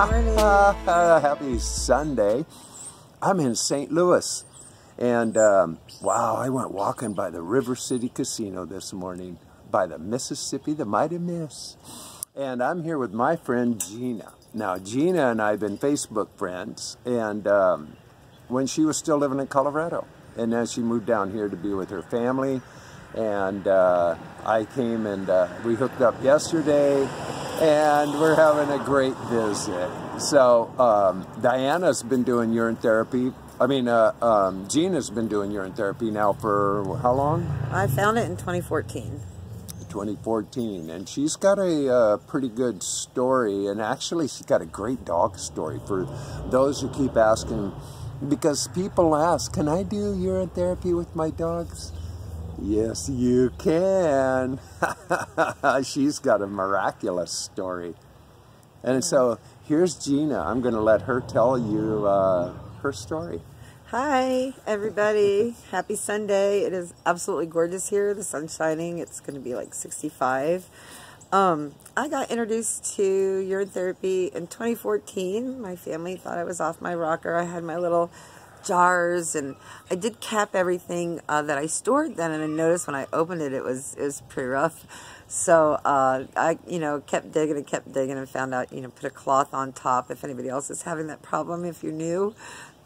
morning. Happy Sunday. I'm in St. Louis. And, wow, I went walking by the River City Casino this morning, by the Mississippi, the Mighty Miss. And I'm here with my friend Gina. Now, Gina and I have been Facebook friends, and when she was still living in Colorado. And then she moved down here to be with her family. And I came and we hooked up yesterday, and we're having a great visit. So Diana's been doing urine therapy. Gina's been doing urine therapy now for how long? I found it in 2014. 2014, and she's got a pretty good story, and actually she's got a great dog story for those who keep asking, because people ask, can I do urine therapy with my dogs? Yes, you can. She's got a miraculous story. And so here's Gina. I'm going to let her tell you her story. Hi, everybody. Happy Sunday. It is absolutely gorgeous here. The sun's shining. It's going to be like 65. I got introduced to urine therapy in 2014. My family thought I was off my rocker. I had my little jars, and I did cap everything that I stored then, and I noticed when I opened it, it was pretty rough. So I kept digging and found out, put a cloth on top if anybody else is having that problem, if you're new.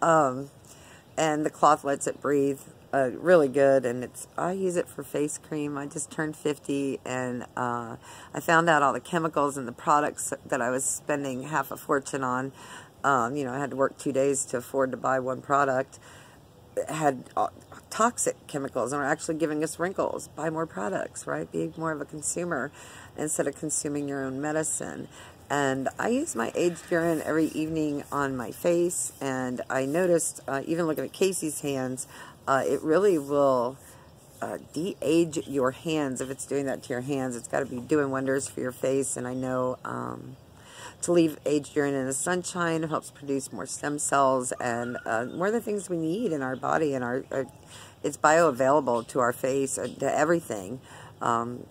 And the cloth lets it breathe really good, and I use it for face cream. I just turned 50, and I found out all the chemicals and the products that I was spending half a fortune on. I had to work 2 days to afford to buy one product. It had toxic chemicals and were actually giving us wrinkles. Buy more products, right? Be more of a consumer instead of consuming your own medicine. And I use my aged urine every evening on my face, and I noticed, even looking at Casey's hands, it really will de-age your hands. If it's doing that to your hands, it's got to be doing wonders for your face. And I know to leave aged urine in the sunshine helps produce more stem cells and more of the things we need in our body, and it's bioavailable to our face, to everything. And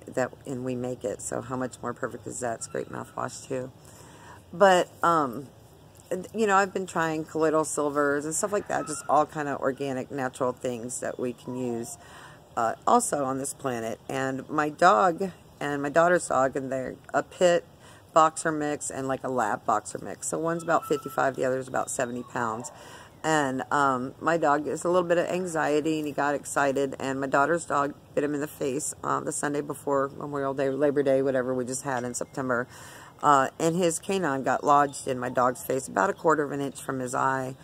we make it, so how much more perfect is that? It's great mouthwash too. But I've been trying colloidal silvers and stuff like that, just all kind of organic, natural things that we can use also on this planet. And my dog and my daughter's dog, and they're a pit boxer mix and like a lab boxer mix. So one's about 55, the other's about 70 pounds. And my dog has a little bit of anxiety, and he got excited, and my daughter's dog bit him in the face the Sunday before Memorial Day, Labor Day, whatever we just had in September. And his canine got lodged in my dog's face about 1/4 of an inch from his eye,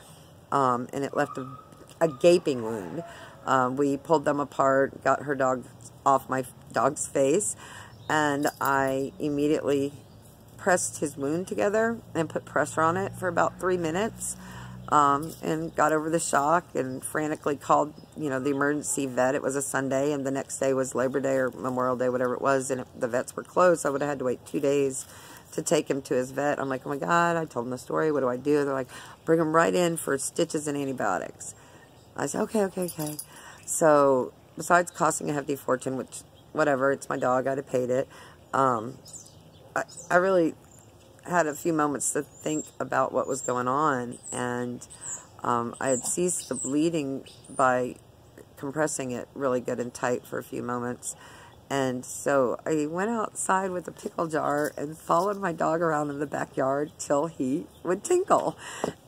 and it left a gaping wound. We pulled them apart, got her dog off my dog's face, and I immediately pressed his wound together and put pressure on it for about 3 minutes. And got over the shock and frantically called, the emergency vet. It was a Sunday, and the next day was Labor Day or Memorial Day, whatever it was, and the vets were closed, so I would have had to wait 2 days to take him to his vet. I'm like, oh my God, I told him the story, what do I do? They're like, bring him right in for stitches and antibiotics. I said, okay. So, besides costing a hefty fortune, which, whatever, it's my dog, I'd have paid it, I really had a few moments to think about what was going on, and I had ceased the bleeding by compressing it really good and tight for a few moments. And so I went outside with a pickle jar and followed my dog around in the backyard till he would tinkle.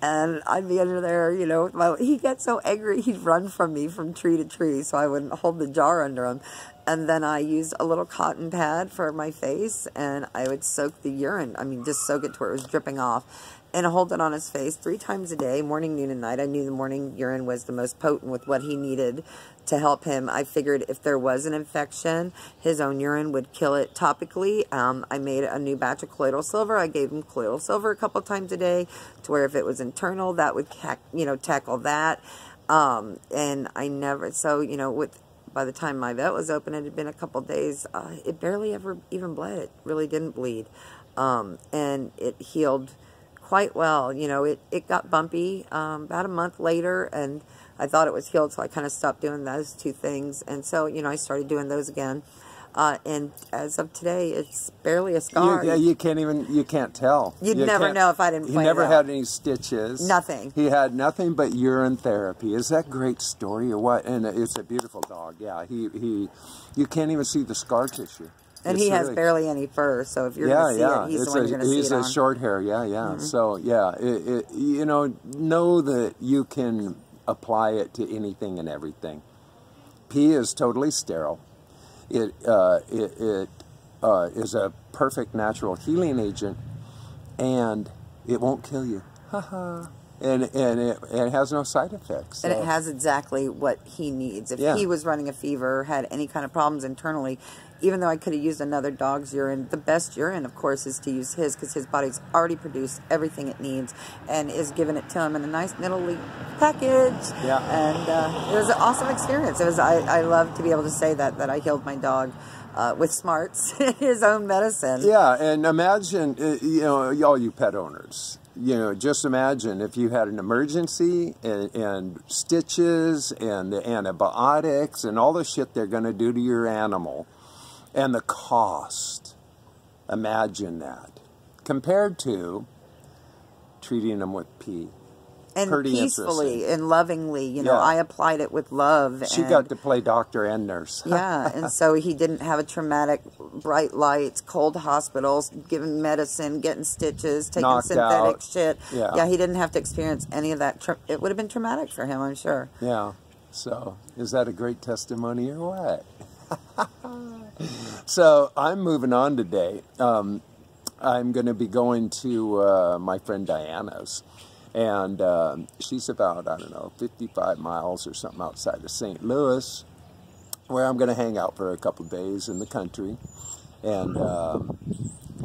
And I'd be under there, he'd get so angry he'd run from me from tree to tree, so I wouldn't hold the jar under him. And then I used a little cotton pad for my face, and I would soak the urine, just soak it to where it was dripping off, and hold it on his face 3 times a day, morning, noon, and night. I knew the morning urine was the most potent with what he needed to help him. I figured if there was an infection, his own urine would kill it topically. I made a new batch of colloidal silver. I gave him colloidal silver a couple times a day, to where if it was internal, that would tackle that. And I never, by the time my vet was open, it had been a couple days, it barely ever even bled. It really didn't bleed. And it healed quite well. It got bumpy about a month later, and I thought it was healed, so I kind of stopped doing those 2 things. And so, I started doing those again. And as of today, it's barely a scar. You can't tell. You'd never know if I didn't point He never it out. had any stitches. Nothing. He had nothing but urine therapy. Is that a great story or what? And it's a beautiful dog. Yeah, you can't even see the scar tissue. And he has barely any fur, so if you're going to see it, he's the one you're going to see it on. He's a short hair, So, you know that you can apply it to anything and everything. Pee is totally sterile. It is a perfect natural healing agent, and it won't kill you. And it has no side effects. And it has exactly what he needs. If he was running a fever, had any kind of problems internally, even though I could have used another dog's urine, the best urine, of course, is to use his, because his body's already produced everything it needs and is giving it to him in a nice little package. Yeah. And it was an awesome experience. I love to be able to say that I healed my dog with smarts, his own medicine. Yeah, and imagine, all you pet owners, just imagine if you had an emergency and stitches and the antibiotics and all the shit they're going to do to your animal. And the cost, imagine that, compared to treating them with pee. And peacefully and lovingly, I applied it with love. She got to play doctor and nurse. Yeah, and so he didn't have a traumatic, bright lights, cold hospitals, giving medicine, getting stitches, taking knocked synthetic out. shit. Yeah, he didn't have to experience any of that. It would have been traumatic for him, I'm sure. Yeah, so is that a great testimony or what? So I'm moving on today. I'm going to be going to my friend Diana's, and she's about, 55 miles or something outside of St. Louis, where I'm going to hang out for a couple of days in the country. And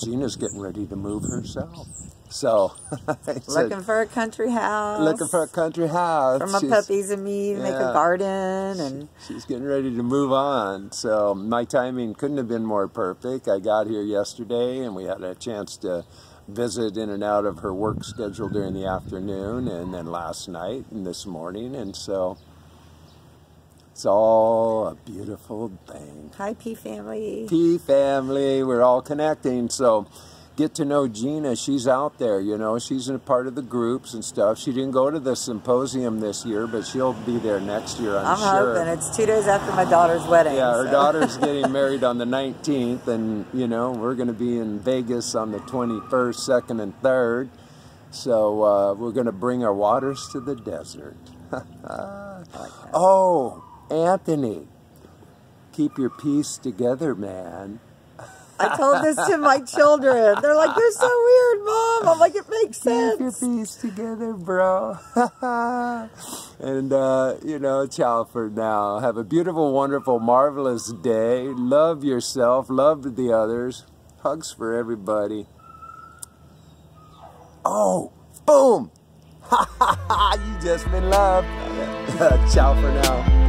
Gina's getting ready to move herself. So, looking for a country house. Looking for a country house. For my puppies and me to make a garden. And she's getting ready to move on. So my timing couldn't have been more perfect. I got here yesterday and we had a chance to visit in and out of her work schedule during the afternoon, and then last night and this morning. And so it's all a beautiful thing. Hi, P family. P family. We're all connecting. So get to know Gina. She's out there, she's a part of the groups and stuff. She didn't go to the symposium this year, but she'll be there next year, I'm sure. Hoping. It's 2 days after my daughter's wedding. Yeah, her daughter's getting married on the 19th, and, we're going to be in Vegas on the 21st, 2nd, and 3rd. So we're going to bring our waters to the desert. Oh, Anthony, keep your peace together, man. I told this to my children. They're like, "You're so weird, Mom." I'm like, "It makes sense." Keep your peace together, bro. And, ciao for now. Have a beautiful, wonderful, marvelous day. Love yourself. Love the others. Hugs for everybody. Oh, boom. You just been loved. Ciao for now.